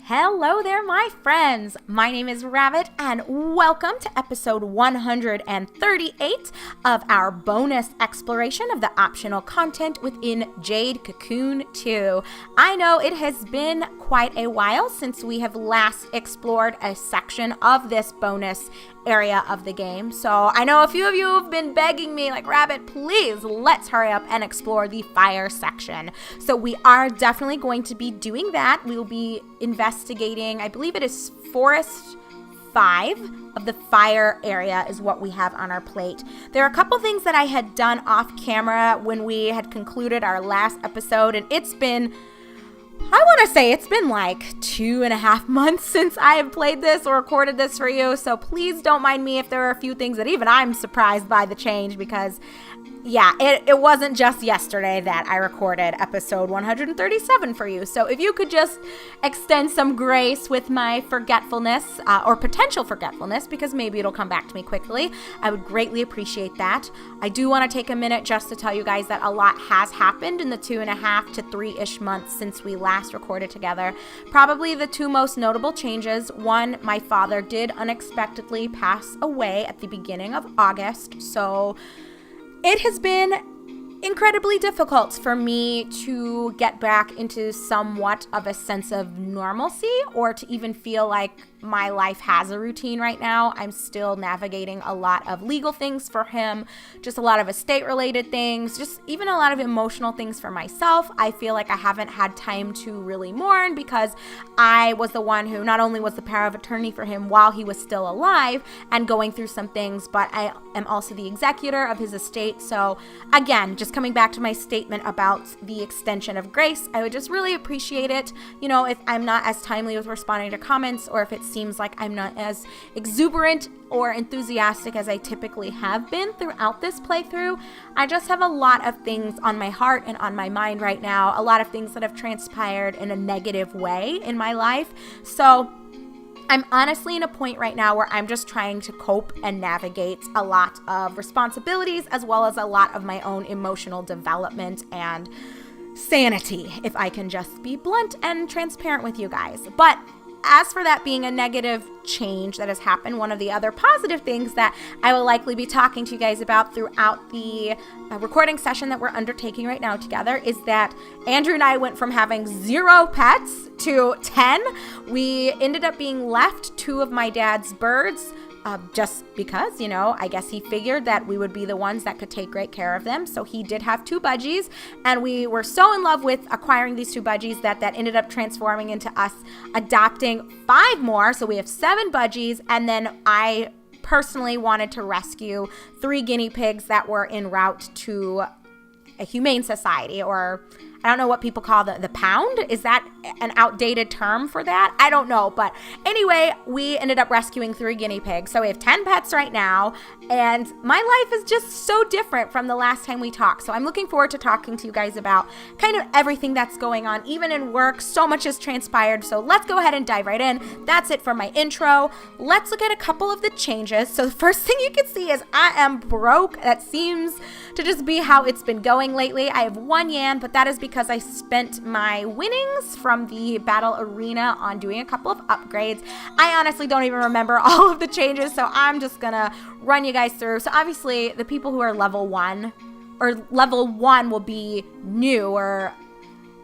Hello there, my friends. My name is Rabbit, and welcome to episode 138 of our bonus exploration of the optional content within Jade Cocoon 2. I know it has been quite a while since we have last explored a section of this bonus area of the game, so I know a few of you have been begging me, like, Rabbit, please, let's hurry up and explore the fire section. So we are definitely going to be doing that. We will be investigating, I believe it is Forest 5 of the fire area is what we have on our plate. There are a couple things that I had done off camera when we had concluded our last episode, and it's been like 2.5 months since I have played this or recorded this for you, so please don't mind me if there are a few things that even I'm surprised by the change, because yeah, it wasn't just yesterday that I recorded episode 137 for you. So if you could just extend some grace with my forgetfulness, or potential forgetfulness, because maybe it'll come back to me quickly, I would greatly appreciate that. I do want to take a minute just to tell you guys that a lot has happened in the 2.5 to 3-ish months since we last recorded together. Probably the two most notable changes: one, my father did unexpectedly pass away at the beginning of August, so it has been incredibly difficult for me to get back into somewhat of a sense of normalcy, or to even feel like my life has a routine right now. I'm still navigating a lot of legal things for him, just a lot of estate-related things, just even a lot of emotional things for myself. I feel like I haven't had time to really mourn, because I was the one who not only was the power of attorney for him while he was still alive and going through some things, but I am also the executor of his estate. So again, just coming back to my statement about the extension of grace, I would just really appreciate it, if I'm not as timely with responding to comments, or if it seems like I'm not as exuberant or enthusiastic as I typically have been throughout this playthrough. I just have a lot of things on my heart and on my mind right now, a lot of things that have transpired in a negative way in my life. So I'm honestly in a point right now where I'm just trying to cope and navigate a lot of responsibilities, as well as a lot of my own emotional development and sanity, if I can just be blunt and transparent with you guys. But as for that being a negative change that has happened, one of the other positive things that I will likely be talking to you guys about throughout the recording session that we're undertaking right now together is that Andrew and I went from having 0 pets to 10. We ended up being left 2 of my dad's birds, just because, I guess he figured that we would be the ones that could take great care of them. So he did have 2 budgies, and we were so in love with acquiring these 2 budgies that ended up transforming into us adopting 5 more. So we have 7 budgies, and then I personally wanted to rescue 3 guinea pigs that were en route to a humane society, or I don't know what people call the pound. Is that an outdated term for that? I don't know. But anyway, we ended up rescuing 3 guinea pigs. So we have 10 pets right now. And my life is just so different from the last time we talked. So I'm looking forward to talking to you guys about kind of everything that's going on, even in work. So much has transpired. So let's go ahead and dive right in. That's it for my intro. Let's look at a couple of the changes. So the first thing you can see is I am broke. That seems to just be how it's been going lately. I have 1 yen, but that is because I spent my winnings from the battle arena on doing a couple of upgrades. I honestly don't even remember all of the changes, so I'm just gonna run you guys through. So obviously the people who are level 1 will be new, or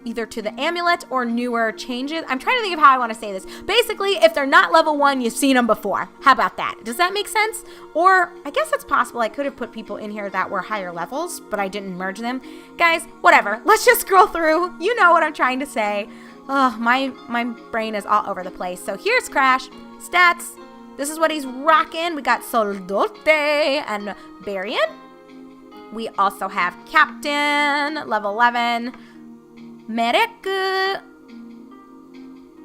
either to the amulet or newer changes. I'm trying to think of how I want to say this. Basically, if they're not level 1, you've seen them before. How about that? Does that make sense? Or I guess it's possible I could have put people in here that were higher levels, but I didn't merge them. Guys, whatever. Let's just scroll through. You know what I'm trying to say. Oh, my brain is all over the place. So here's Crash. Stats. This is what he's rocking. We got Soldote and Barian. We also have Captain, level 11. Merek,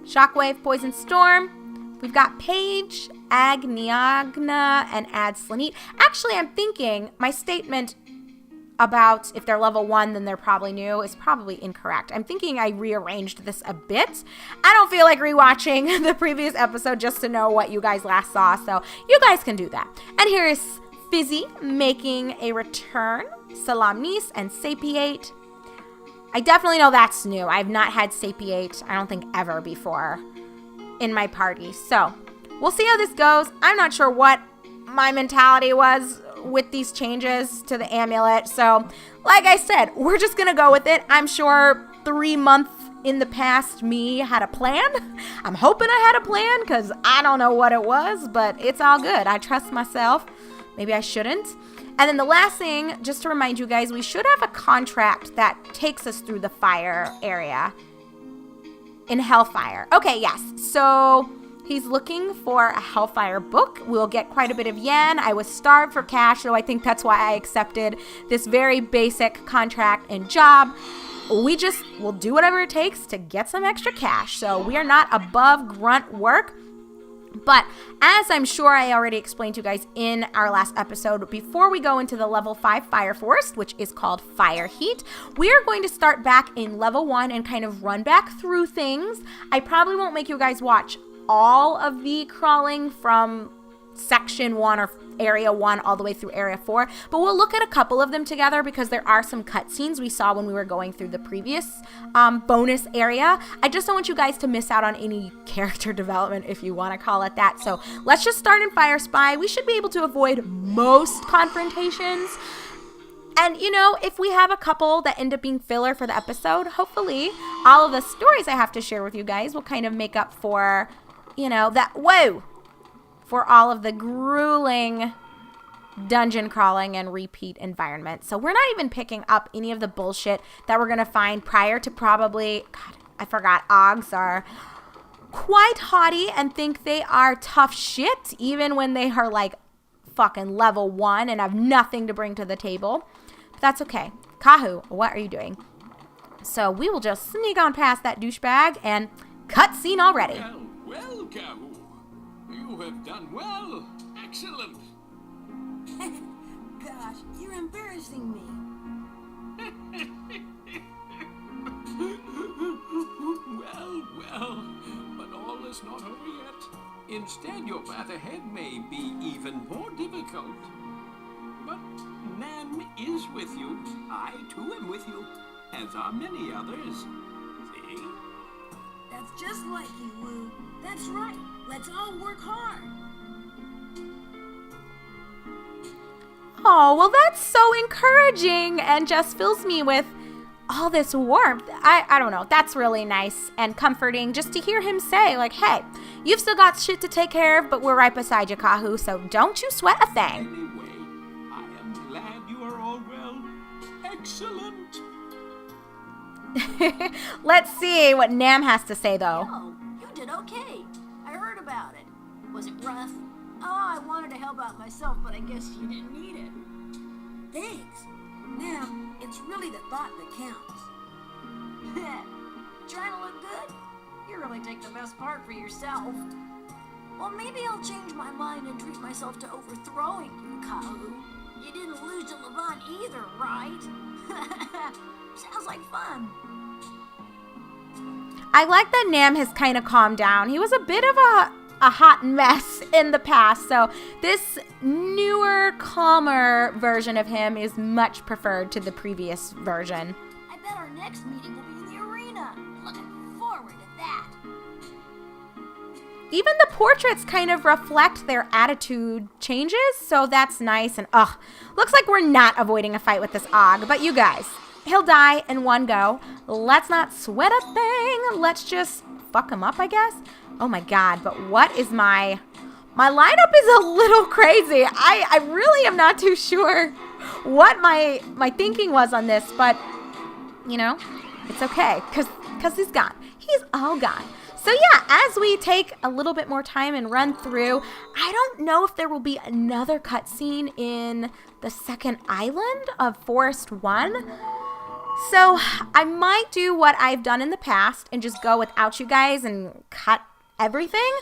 Shockwave, Poison Storm. We've got Paige, Agniagna, and Adslanit. Actually, I'm thinking my statement about if they're level 1, then they're probably new is probably incorrect. I'm thinking I rearranged this a bit. I don't feel like rewatching the previous episode just to know what you guys last saw, so you guys can do that. And here is Fizzy making a return, Salamnis, and Sapiate. I definitely know that's new. I've not had Sapiate, I don't think, ever before. in my party. So we'll see how this goes. I'm not sure what my mentality was with these changes to the amulet. So like I said, we're just going to go with it. I'm sure 3 months in the past me had a plan. I'm hoping I had a plan because I don't know what it was, but it's all good. I trust myself. Maybe I shouldn't. And then the last thing, just to remind you guys, we should have a contract that takes us through the fire area in Hellfire. Okay, yes. So he's looking for a Hellfire book. We'll get quite a bit of yen. I was starved for cash, so I think that's why I accepted this very basic contract and job. We'll do whatever it takes to get some extra cash. So we are not above grunt work. But as I'm sure I already explained to you guys in our last episode, before we go into the level 5 Fire Forest, which is called Fire Heat, we are going to start back in level 1 and kind of run back through things. I probably won't make you guys watch all of the crawling from section 1 or area 1 all the way through area 4, but we'll look at a couple of them together because there are some cutscenes we saw when we were going through the previous bonus area. I just don't want you guys to miss out on any character development, if you want to call it that. So let's just start in Fire Spy. We should be able to avoid most confrontations. And, you know, if we have a couple that end up being filler for the episode, hopefully all of the stories I have to share with you guys will kind of make up for, you know, for all of the grueling dungeon crawling and repeat environment. So we're not even picking up any of the bullshit that we're going to find prior to probably, God, I forgot, Oggs are quite haughty and think they are tough shit, even when they are like fucking level 1 and have nothing to bring to the table. But that's okay. Kahu, what are you doing? So we will just sneak on past that douchebag and cutscene already. Well, Kahu. You have done well. Excellent. Gosh, you're embarrassing me. Well, but all is not over yet. Instead, your path ahead may be even more difficult. But Nam is with you. I, too, am with you, as are many others. See? That's just like you, Wu. That's right. Let's all work hard. Oh, well, that's so encouraging and just fills me with all this warmth. I don't know. That's really nice and comforting just to hear him say, like, hey, you've still got shit to take care of, but we're right beside you, Kahu, so don't you sweat a thing. Anyway, I am glad you are all well. Excellent. Let's see what Nam has to say, though. Oh, you did okay. I heard about it. Was it rough? Oh, I wanted to help out myself, but I guess you didn't need it. Thanks. Now, it's really the thought that counts. Trying to look good? You really take the best part for yourself. Well, maybe I'll change my mind and treat myself to overthrowing you, Kahu. You didn't lose to Levant either, right? Sounds like fun. I like that Nam has kind of calmed down. He was a bit of a hot mess in the past, so this newer, calmer version of him is much preferred to the previous version. I bet our next meeting will be in the arena. Looking forward to that. Even the portraits kind of reflect their attitude changes, so that's nice. And looks like we're not avoiding a fight with this Ogg, but you guys, he'll die in one go. Let's not sweat a thing. Let's just fuck him up, I guess. Oh my God, but what is my lineup is a little crazy. I really am not too sure what my thinking was on this, but you know, it's okay because he's gone. He's all gone. So yeah, as we take a little bit more time and run through, I don't know if there will be another cutscene in the second island of Forest 1. So I might do what I've done in the past and just go without you guys and cut everything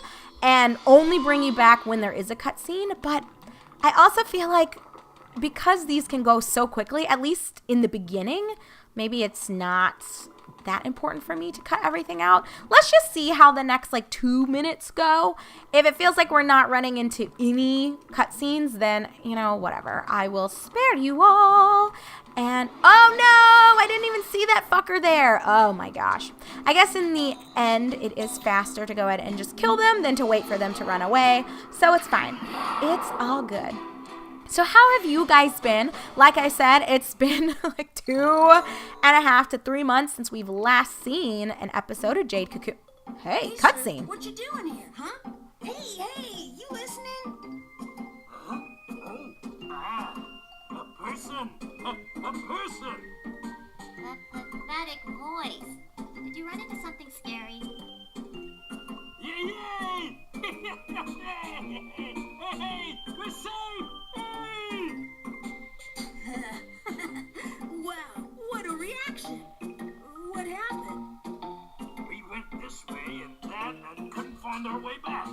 and only bring you back when there is a cutscene. But I also feel like because these can go so quickly, at least in the beginning, maybe it's not that important for me to cut everything out. Let's just see how the next 2 minutes go. If it feels like we're not running into any cutscenes, then, you know, whatever. I will spare you all And, oh no, I didn't even see that fucker there. Oh my gosh. I guess in the end, it is faster to go ahead and just kill them than to wait for them to run away. So it's fine. It's all good. So how have you guys been? Like I said, it's been like 2.5 to 3 months since we've last seen an episode of Jade Cocoon. Hey, cutscene. What you doing here, huh? Hey, you listening? Huh? Oh, a person. A person. That pathetic voice. Did you run into something scary? Yay! Hey, we're safe! Wow, what a reaction. What happened? We went this way and that and couldn't find our way back.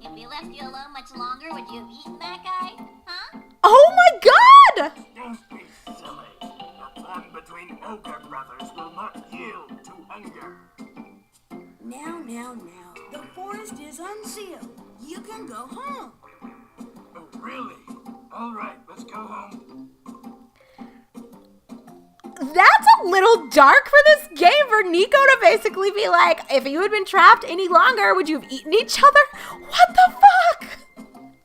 If we left you alone much longer, would you have eaten that guy? Huh? Oh my god! Don't be silly. The bond between ogre brothers will not yield to hunger. Now. The forest is unsealed. You can go home. Oh, really? All right, let's go home. That's a little dark for this game for Nico to basically be like, if you had been trapped any longer, would you have eaten each other? What the fuck?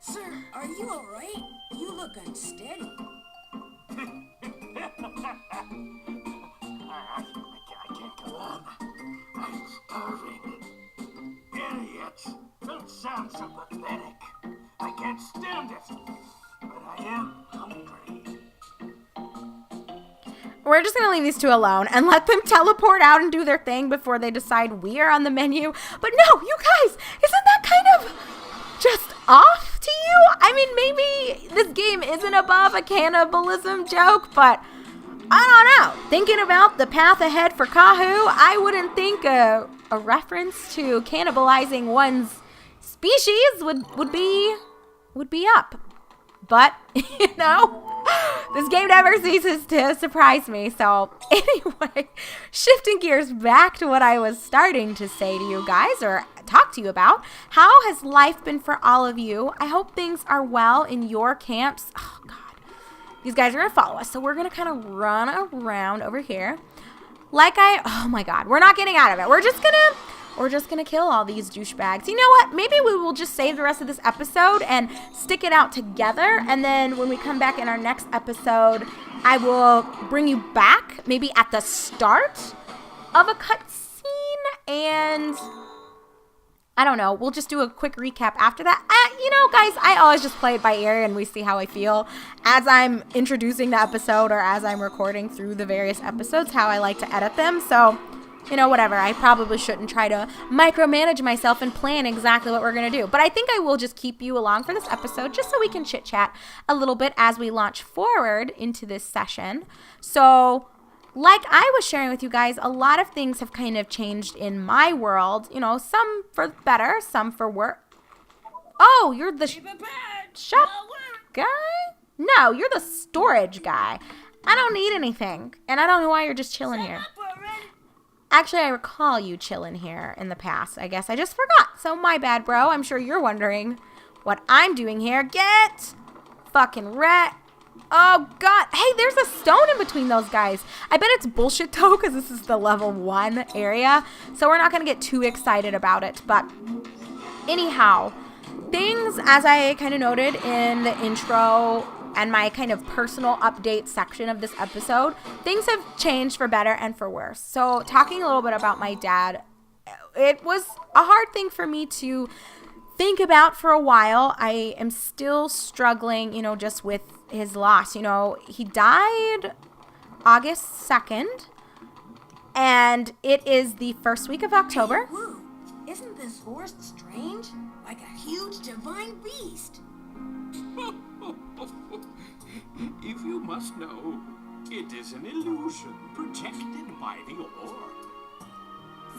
Sir, are you all right? You look unsteady. I can't go on. I'm starving. Idiots! Don't sound so pathetic. I can't stand it. But I am hungry. We're just going to leave these two alone and let them teleport out and do their thing before they decide we are on the menu. But no, you guys, isn't that kind of just off to you? I mean, maybe this game isn't above a cannibalism joke, but I don't know. Thinking about the path ahead for Kahu, I wouldn't think a reference to cannibalizing one's species would be up. But, you know, this game never ceases to surprise me. So, anyway, shifting gears back to what I was starting to say to you guys or talk to you about. How has life been for all of you? I hope things are well in your camps. Oh, God. These guys are going to follow us. So, we're going to kind of run around over here. Oh, my God. We're not getting out of it. We're just going to kill all these douchebags. You know what? Maybe we will just save the rest of this episode and stick it out together. And then when we come back in our next episode, I will bring you back maybe at the start of a cutscene. And I don't know. We'll just do a quick recap after that. You know, guys, I always just play it by ear and we see how I feel as I'm introducing the episode or as I'm recording through the various episodes, how I like to edit them. So, you know, whatever. I probably shouldn't try to micromanage myself and plan exactly what we're going to do. But I think I will just keep you along for this episode just so we can chit-chat a little bit as we launch forward into this session. So, like I was sharing with you guys, a lot of things have kind of changed in my world. You know, some for better, some for worse. Oh, you're the shop guy? No, you're the storage guy. I don't need anything. And I don't know why you're just chilling here. Actually, I recall you chilling here in the past. I guess I just forgot. So my bad, bro. I'm sure you're wondering what I'm doing here. Get fucking wrecked. Oh, God. Hey, there's a stone in between those guys. I bet it's bullshit, though, because this is the level 1 area. So we're not going to get too excited about it. But anyhow, things, as I kind of noted in the intro and my kind of personal update section of this episode, things have changed for better and for worse. So talking a little bit about my dad, it was a hard thing for me to think about for a while. I am still struggling, you know, just with his loss. You know, he died August 2nd, and it is the first week of October. Hey, woo. Isn't this forest strange? Like a huge divine beast. If you must know, it is an illusion protected by the orb.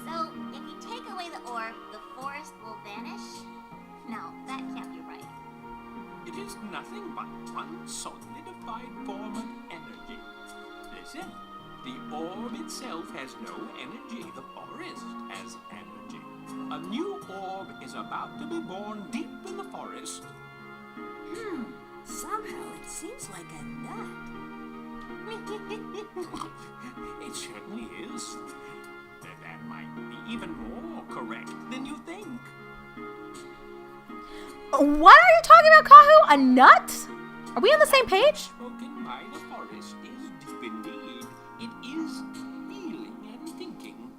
So, if you take away the orb, the forest will vanish? No, that can't be right. It is nothing but one solidified form of energy. Listen, the orb itself has no energy. The forest has energy. A new orb is about to be born deep in the forest. Somehow it seems like a nut. It certainly is. That might be even more correct than you think. What are you talking about, Kahu? A nut? Are we on the same page? Spoken by the forest is deep indeed. It is feeling and thinking.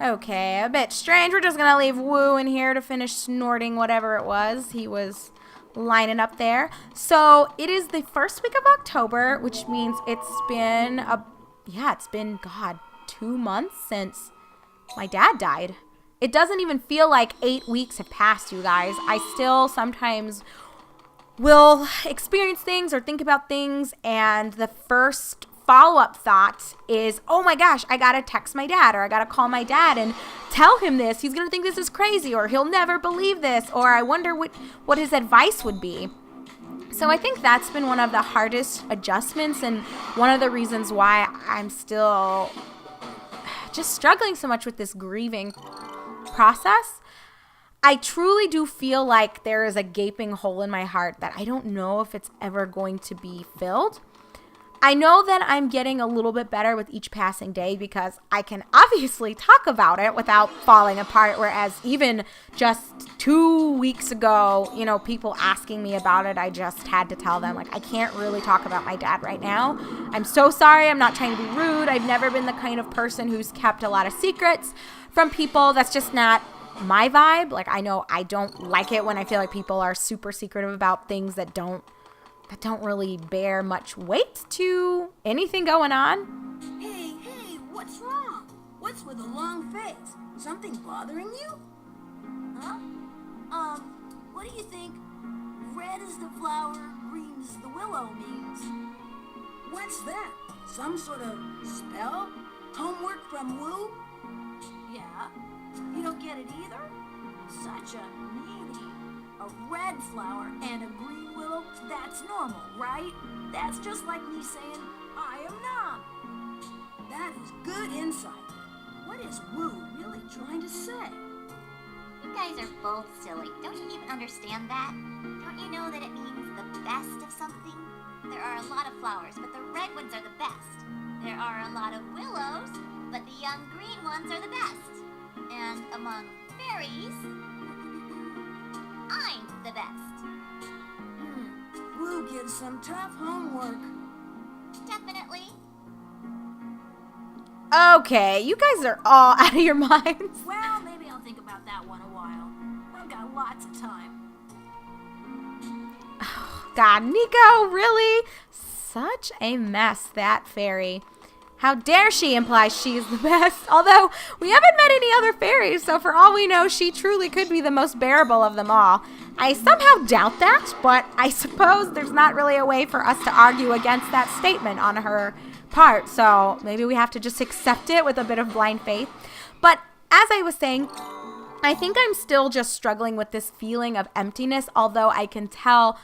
Okay, a bit strange. We're just gonna leave Woo in here to finish snorting whatever it was he was lining up there. So it is the first week of October, which means it's been God, 2 months since my dad died. It doesn't even feel like 8 weeks have passed, you guys. I still sometimes will experience things or think about things, and the first follow-up thought is, oh my gosh, I gotta text my dad, or I gotta call my dad and tell him this. He's gonna think this is crazy, or he'll never believe this, or I wonder what his advice would be. So I think that's been one of the hardest adjustments, and one of the reasons why I'm still just struggling so much with this grieving process. I truly do feel like there is a gaping hole in my heart that I don't know if it's ever going to be filled. I know that I'm getting a little bit better with each passing day because I can obviously talk about it without falling apart, whereas even just 2 weeks ago, you know, people asking me about it, I just had to tell them, like, I can't really talk about my dad right now. I'm so sorry. I'm not trying to be rude. I've never been the kind of person who's kept a lot of secrets from people. That's just not my vibe. Like, I know I don't like it when I feel like people are super secretive about things that don't really bear much weight to anything going on. Hey, what's wrong? What's with a long face? Something bothering you? Huh? What do you think red is the flower, green is the willow means? What's that? Some sort of spell? Homework from Woo? Yeah. You don't get it either? Such a meanie. A red flower and a green willow, that's normal, right? That's just like me saying, I am numb. That is good insight. What is Woo really trying to say? You guys are both silly. Don't you even understand that? Don't you know that it means the best of something? There are a lot of flowers, but the red ones are the best. There are a lot of willows, but the young green ones are the best. And among fairies, I'm the best. Woo gives some tough homework. Definitely. Okay, you guys are all out of your minds. Well, maybe I'll think about that one a while. I've got lots of time. God, Nico, really? Such a mess, that fairy. How dare she imply she is the best? Although, we haven't met any other fairies, so for all we know, she truly could be the most bearable of them all. I somehow doubt that, but I suppose there's not really a way for us to argue against that statement on her part, so maybe we have to just accept it with a bit of blind faith. But as I was saying, I think I'm still just struggling with this feeling of emptiness, although I can tell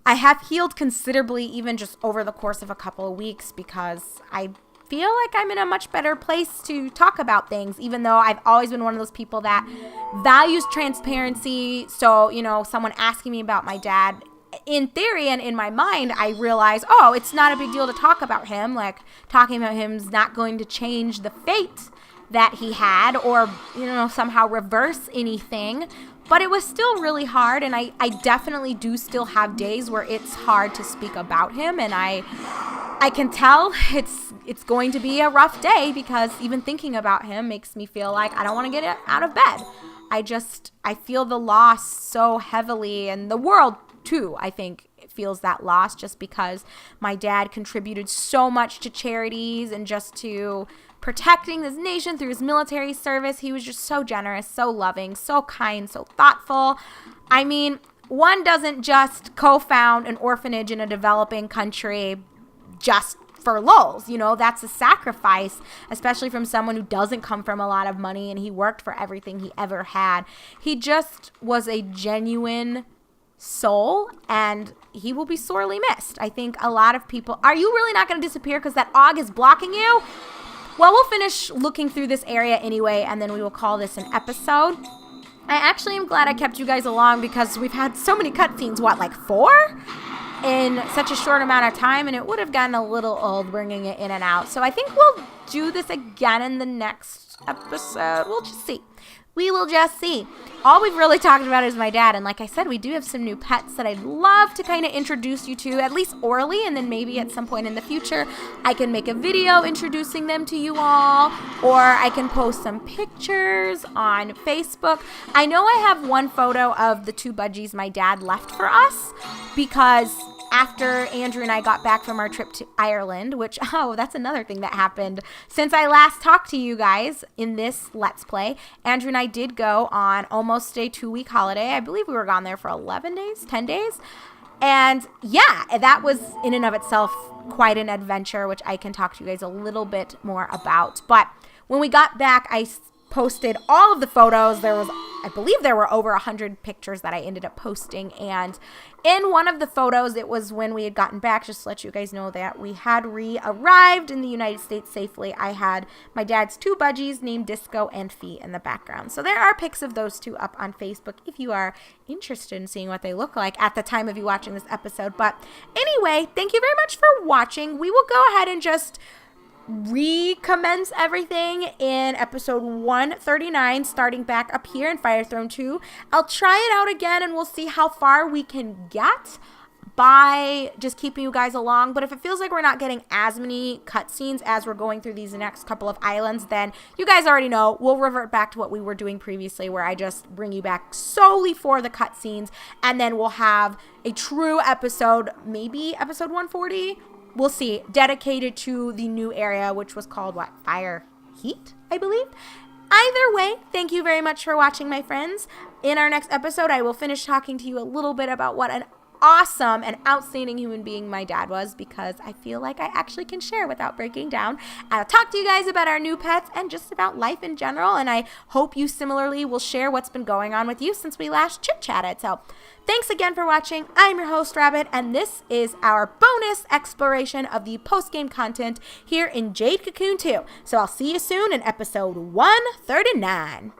I have healed considerably even just over the course of a couple of weeks, because I feel like I'm in a much better place to talk about things, even though I've always been one of those people that values transparency. So, you know, someone asking me about my dad, in theory and in my mind, I realize, oh, it's not a big deal to talk about him. Like, talking about him is not going to change the fate that he had or, you know, somehow reverse anything. But it was still really hard, and I definitely do still have days where it's hard to speak about him, and I can tell it's going to be a rough day, because even thinking about him makes me feel like I don't want to get out of bed. I feel the loss so heavily, and the world too, I think, feels that loss, just because my dad contributed so much to charities and just to protecting this nation through his military service. He was just so generous, so loving, so kind, so thoughtful. I mean, one doesn't just co-found an orphanage in a developing country just for lulz. You know, that's a sacrifice, especially from someone who doesn't come from a lot of money, and he worked for everything he ever had. He just was a genuine soul, and he will be sorely missed. I think a lot of people, are you really not going to disappear because that og is blocking you? Well, we'll finish looking through this area anyway, and then we will call this an episode. I actually am glad I kept you guys along because we've had so many cutscenes, what, like 4? In such a short amount of time, and it would have gotten a little old bringing it in and out. So I think we'll do this again in the next episode. We'll just see. We will just see. All we've really talked about is my dad, and like I said, we do have some new pets that I'd love to kind of introduce you to, at least orally, and then maybe at some point in the future, I can make a video introducing them to you all, or I can post some pictures on Facebook. I know I have one photo of the 2 budgies my dad left for us, because after Andrew and I got back from our trip to Ireland, which, that's another thing that happened since I last talked to you guys in this Let's Play. Andrew and I did go on almost a 2-week holiday. I believe we were gone there for 11 days, 10 days. And yeah, that was in and of itself quite an adventure, which I can talk to you guys a little bit more about. But when we got back, I posted all of the photos. I believe there were over 100 pictures that I ended up posting, and in one of the photos, it was when we had gotten back, just to let you guys know that we had arrived in the United States safely. I had my dad's 2 budgies named Disco and Fee in the background. So there are pics of those 2 up on Facebook if you are interested in seeing what they look like at the time of you watching this episode. But anyway, thank you very much for watching. We will go ahead and just recommence everything in episode 139, starting back up here in Fire Throne 2. I'll try it out again and we'll see how far we can get by just keeping you guys along. But if it feels like we're not getting as many cutscenes as we're going through these next couple of islands, then you guys already know we'll revert back to what we were doing previously, where I just bring you back solely for the cutscenes, and then we'll have a true episode, maybe episode 140, we'll see, dedicated to the new area, which was called, Fire Heat, I believe. Either way, thank you very much for watching, my friends. In our next episode, I will finish talking to you a little bit about what an awesome and outstanding human being my dad was, because I feel like I actually can share without breaking down. I'll talk to you guys about our new pets and just about life in general, and I hope you similarly will share what's been going on with you since we last chit-chatted. So thanks again for watching. I'm your host, Rabbit, and this is our bonus exploration of the post-game content here in Jade Cocoon 2. So I'll see you soon in episode 139.